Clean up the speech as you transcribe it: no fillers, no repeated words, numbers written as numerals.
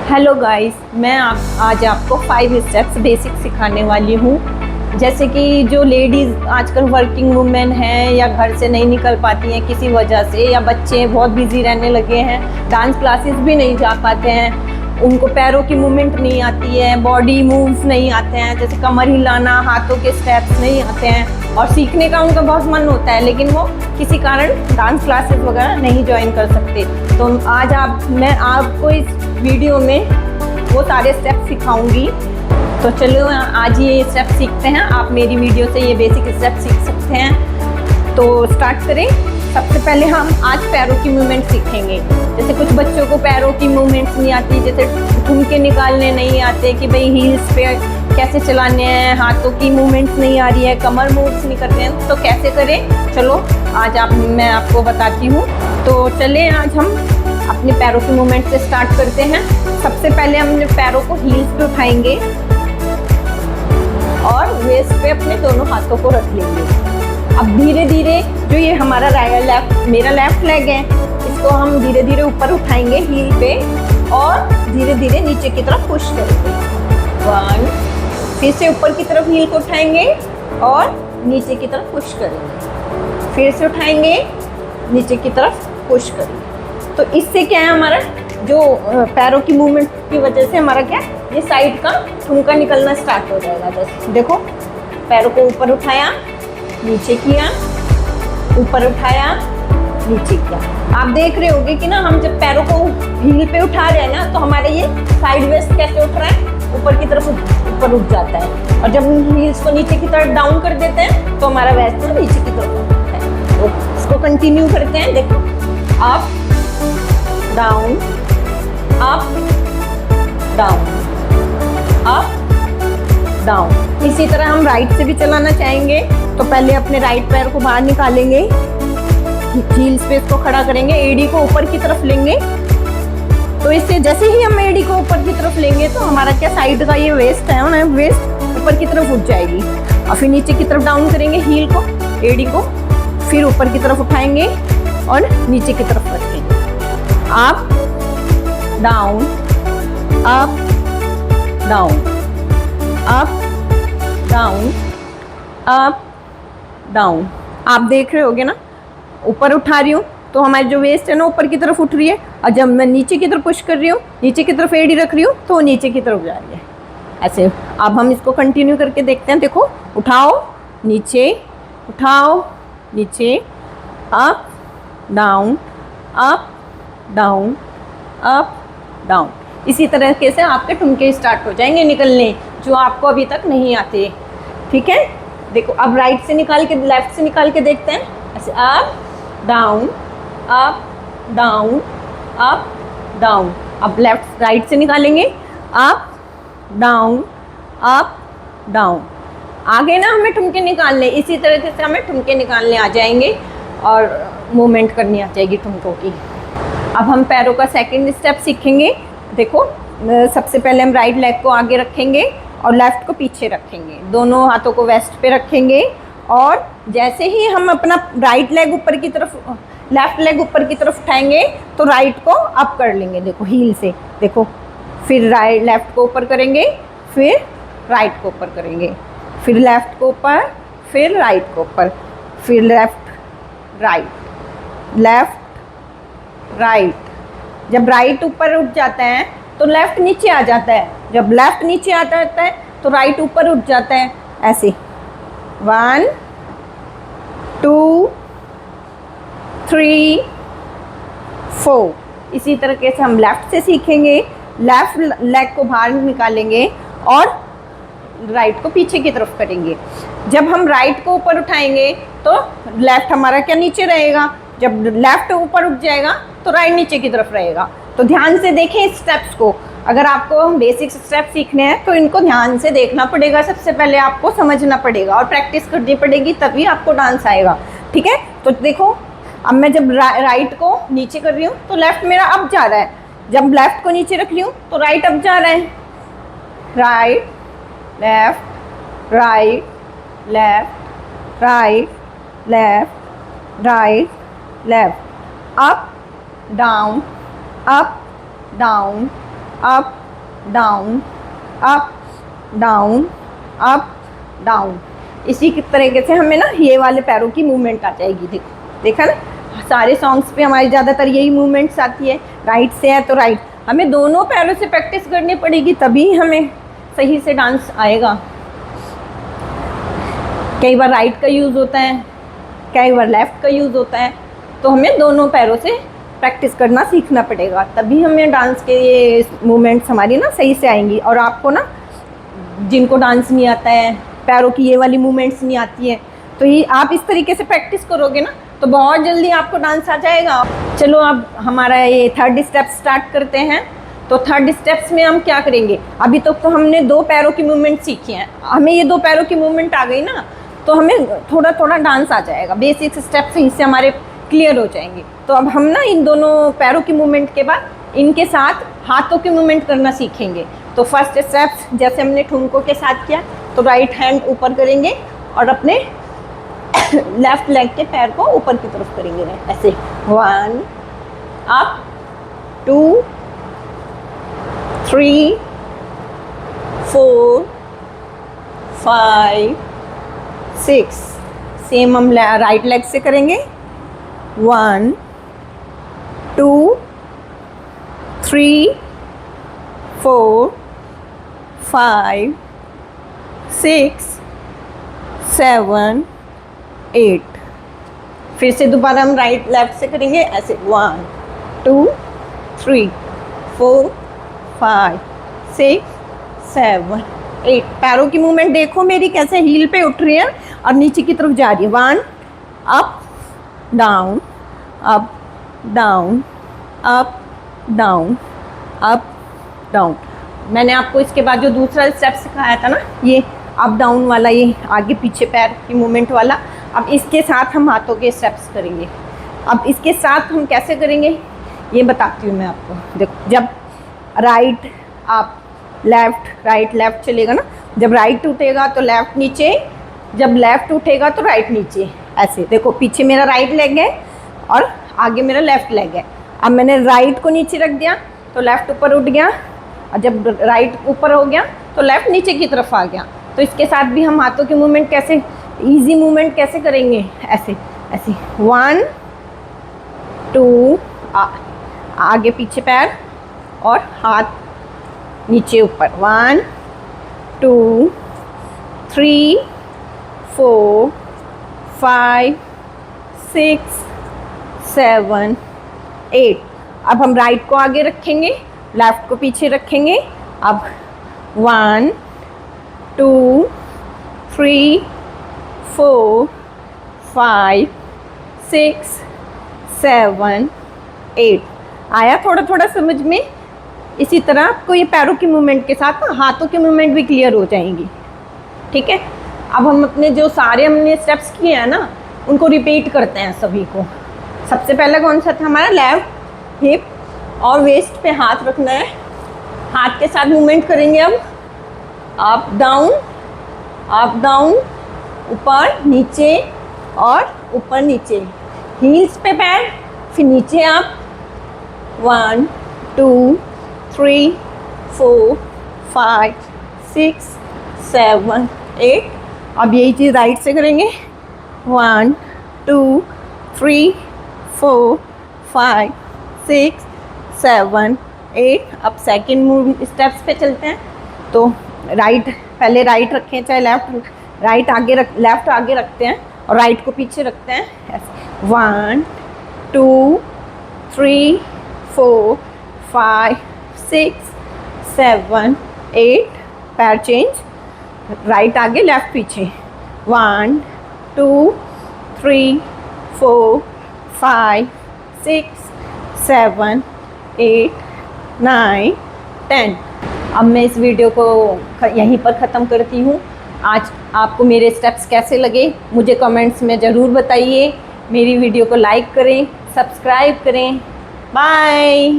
Hello guys, मैं आज आपको 5 स्टेप्स बेसिक सिखाने वाली हूँ। जैसे कि जो लेडीज़ आजकल वर्किंग वुमेन हैं या घर से नहीं निकल पाती हैं किसी वजह से, या बच्चे बहुत बिजी रहने लगे हैं, डांस क्लासेस भी नहीं जा पाते हैं, उनको पैरों की मूवमेंट नहीं आती है, बॉडी मूव्स नहीं आते हैं, जैसे कमर हिलाना, हाथों के स्टेप्स नहीं आते हैं और सीखने का उनका बहुत मन होता है लेकिन वो किसी कारण डांस क्लासेस वगैरह नहीं ज्वाइन कर सकते। तो आज मैं आपको इस वीडियो में वो सारे स्टेप सिखाऊंगी। तो चलो आज ये स्टेप सीखते हैं। आप मेरी वीडियो से ये बेसिक स्टेप सीख सकते हैं। तो स्टार्ट करें। सबसे पहले हम आज पैरों की मूवमेंट सीखेंगे। जैसे कुछ बच्चों को पैरों की मूवमेंट्स नहीं आती, जैसे ठुमके निकालने नहीं आते कि भाई हील्स पे कैसे चलाने हैं, हाथों की मूवमेंट्स नहीं आ रही है, कमर मूव्स नहीं करते हैं, तो कैसे करें। चलो आज मैं आपको बताती हूँ। तो चले आज हम अपने पैरों की मूवमेंट से स्टार्ट करते हैं। सबसे पहले हम अपने पैरों को हील्स पे उठाएंगे और वेस्ट पे अपने दोनों हाथों को रख लेंगे। अब धीरे धीरे जो ये हमारा मेरा लेफ्ट लेग है, इसको हम धीरे धीरे ऊपर उठाएंगे हील पे और धीरे धीरे नीचे की तरफ पुश करेंगे। 1, फिर से ऊपर की तरफ हील को उठाएंगे और नीचे की तरफ पुश करेंगे, फिर से उठाएंगे, नीचे की तरफ पुश करेंगे। तो इससे क्या है, हमारा जो पैरों की मूवमेंट की वजह से हमारा क्या, ये साइड का ठुमका निकलना स्टार्ट हो जाएगा। जैसे देखो, पैरों को ऊपर उठाया, नीचे किया, ऊपर उठाया, नीचे किया। आप देख रहे होंगे कि ना, हम जब पैरों को हील पे उठा रहे हैं ना, तो हमारे ये साइड वेस्ट कैसे उठ रहा है, ऊपर की तरफ ऊपर उठ जाता है। और जब हम हील्स को नीचे की तरफ डाउन कर देते हैं तो हमारा वेस्ट नीचे की तरफ उठता है। तो इसको कंटिन्यू करते हैं। देखो, up down, up down, up down. इसी तरह हम राइट से भी चलाना चाहेंगे तो पहले अपने राइट पैर को बाहर निकालेंगे, हील्स पे इसको खड़ा करेंगे, एडी को ऊपर की तरफ लेंगे। तो इससे जैसे ही हम एडी को ऊपर की तरफ लेंगे तो हमारा क्या, साइड का ये वेस्ट है ना, वेस्ट ऊपर की तरफ उठ जाएगी। और फिर नीचे की तरफ डाउन करेंगे हील को, एडी को, फिर ऊपर की तरफ उठाएंगे और नीचे की तरफ रखेंगे। Up down, up down, up down, up down. आप देख रहे होगे ना, ऊपर उठा रही हूँ तो हमारी जो वेस्ट है ना ऊपर की तरफ उठ रही है, और जब मैं नीचे की तरफ पुश कर रही हूँ, नीचे की तरफ एडी रख रही हूँ तो नीचे की तरफ जा रही है। ऐसे अब हम इसको कंटिन्यू करके देखते हैं। देखो, उठाओ, नीचे, उठाओ, नीचे, up down, up down, up down. इसी तरीके से आपके ठुमके स्टार्ट हो जाएंगे निकलने, जो आपको अभी तक नहीं आते। ठीक है। देखो, अब राइट से निकाल के, लेफ्ट से निकाल के देखते हैं। ऐसे up down, up down, up down. अब लेफ्ट राइट से निकालेंगे, अप डाउन, अप डाउन। आगे ना हमें ठुमके निकालने, इसी तरीके से हमें ठुमके निकालने आ जाएंगे और मूवमेंट करनी आ जाएगी ठुमकों की। अब हम पैरों का सेकंड स्टेप सीखेंगे। देखो, सबसे पहले हम राइट लेग को आगे रखेंगे और लेफ्ट को पीछे रखेंगे, दोनों हाथों को वेस्ट पे रखेंगे। और जैसे ही हम अपना राइट लेग ऊपर की तरफ, लेफ्ट लेग ऊपर की तरफ उठाएंगे तो राइट को अप कर लेंगे। देखो, हील से, देखो, फिर राइट लेफ्ट को ऊपर करेंगे, फिर राइट को ऊपर करेंगे, फिर लेफ्ट को ऊपर, फिर राइट को ऊपर, फिर लेफ्ट राइट, लेफ्ट राइट। जब राइट ऊपर उठ जाता है तो लेफ्ट नीचे आ जाता है, जब लेफ्ट नीचे आता है तो राइट ऊपर उठ जाता है। ऐसे 1 2 3 4। इसी तरीके से हम लेफ्ट से सीखेंगे। लेफ्ट लेग को बाहर निकालेंगे और राइट को पीछे की तरफ करेंगे। जब हम राइट को ऊपर उठाएंगे तो लेफ्ट हमारा क्या, नीचे रहेगा। जब लेफ्ट ऊपर उठ जाएगा तो राइट नीचे की तरफ रहेगा। तो ध्यान से देखें इस स्टेप्स को। अगर आपको बेसिक स्टेप सीखने हैं तो इनको ध्यान से देखना पड़ेगा। सबसे पहले आपको समझना पड़ेगा और प्रैक्टिस करनी पड़ेगी, तभी आपको डांस आएगा। ठीक है। तो देखो, अब मैं जब राइट को नीचे कर रही हूँ तो लेफ्ट मेरा अप जा रहा है, जब लेफ्ट को नीचे रख रही हूँ तो राइट अप जा रहा है। Right left, right left, right left, right left, up, down, up, down, up, down, up, down, up, down. इसी की तरीके से हमें ना ये वाले पैरों की मूवमेंट आ जाएगी। देखो, देखा ना, सारे सॉन्ग्स पे हमारी ज़्यादातर यही मूवमेंट्स आती है। राइट से है तो राइट, हमें दोनों पैरों से प्रैक्टिस करनी पड़ेगी, तभी हमें सही से डांस आएगा। कई बार राइट का यूज़ होता है, कई बार लेफ़्ट का यूज़ होता है, तो हमें दोनों पैरों से प्रैक्टिस करना सीखना पड़ेगा, तभी हमें डांस के ये मूवमेंट्स हमारी ना सही से आएंगी। और आपको ना, जिनको डांस नहीं आता है, पैरों की ये वाली मूवमेंट्स नहीं आती है, तो ये आप इस तरीके से प्रैक्टिस करोगे ना तो बहुत जल्दी आपको डांस आ जाएगा। चलो अब हमारा ये थर्ड स्टेप स्टार्ट करते हैं। तो थर्ड स्टेप्स में हम क्या करेंगे, अभी तक तो हमने दो पैरों की मूवमेंट सीखी है, हमें ये दो पैरों की मूवमेंट आ गई ना, तो हमें थोड़ा थोड़ा डांस आ जाएगा। बेसिक स्टेप्स इससे हमारे क्लियर हो जाएंगे। तो अब हम ना इन दोनों पैरों की मूवमेंट के बाद इनके साथ हाथों की मूवमेंट करना सीखेंगे। तो फर्स्ट स्टेप्स जैसे हमने ठुमकों के साथ किया, तो राइट हैंड ऊपर करेंगे और अपने लेफ्ट लेग के पैर को ऊपर की तरफ करेंगे ऐसे। 1 अप, 2 3 4 5 6। सेम हम राइट लेग से करेंगे। 1 2 3 4 5 6 7 8। फिर से दोबारा हम राइट लेफ्ट से करेंगे ऐसे। 1 2 3 4 5 6 7 8। पैरों की मूवमेंट देखो मेरी कैसे हील पे उठ रही है और नीचे की तरफ जा रही है। 1 up down, up down, up down, up down. मैंने आपको इसके बाद जो दूसरा स्टेप सिखाया था ना, ये अप डाउन वाला, ये आगे पीछे पैर की मूवमेंट वाला, अब इसके साथ हम हाथों के स्टेप्स करेंगे। अब इसके साथ हम कैसे करेंगे ये बताती हूँ मैं आपको। देखो, जब राइट आप लेफ्ट राइट लेफ्ट चलेगा ना, जब राइट उठेगा तो लेफ्ट नीचे, जब लेफ्ट उठेगा तो राइट नीचे, ऐसे। देखो, पीछे मेरा राइट लेग है और आगे मेरा लेफ्ट लेग है। अब मैंने राइट को नीचे रख दिया तो लेफ्ट ऊपर उठ गया, और जब राइट ऊपर हो गया तो लेफ्ट नीचे की तरफ आ गया। तो इसके साथ भी हम हाथों की मूवमेंट कैसे, इजी मूवमेंट कैसे करेंगे, ऐसे ऐसे। 1 2 आगे पीछे पैर और हाथ नीचे ऊपर। 1 2 3 4 5 6 7 8। अब हम राइट को आगे रखेंगे, लेफ्ट को पीछे रखेंगे। अब 1 2 3 4 5 6 7 8। आया थोड़ा थोड़ा समझ में? इसी तरह आपको ये पैरों की मूवमेंट के साथ ना हाथों की मूवमेंट भी क्लियर हो जाएंगी। ठीक है, अब हम अपने जो सारे हमने स्टेप्स किए हैं ना, उनको रिपीट करते हैं सभी को। सबसे पहले कौन सा था हमारा? लेफ्ट हिप और वेस्ट पे हाथ रखना है, हाथ के साथ मूवमेंट करेंगे। अब अप डाउन, ऊपर नीचे और ऊपर नीचे, हील्स पे पैर, फिर नीचे आप। 1 2 3 4 5 6 7 8। अब यही चीज़ राइट से करेंगे। 1 2 3 4 5 6 7 8। अब सेकेंड मूव स्टेप्स पे चलते हैं। तो राइट, पहले राइट रखें, चाहे लेफ्ट, राइट आगे रख, लेफ्ट आगे रखते हैं और राइट को पीछे रखते हैं ऐसे। 1 2 3 4 5 6 7 8। पैर चेंज, राइट आगे लेफ्ट पीछे। 1 2 3 4 5 6 7 8 9 10। अब मैं इस वीडियो को यहीं पर ख़त्म करती हूँ। आज आपको मेरे स्टेप्स कैसे लगे मुझे कमेंट्स में ज़रूर बताइए। मेरी वीडियो को लाइक करें, सब्सक्राइब करें। बाय।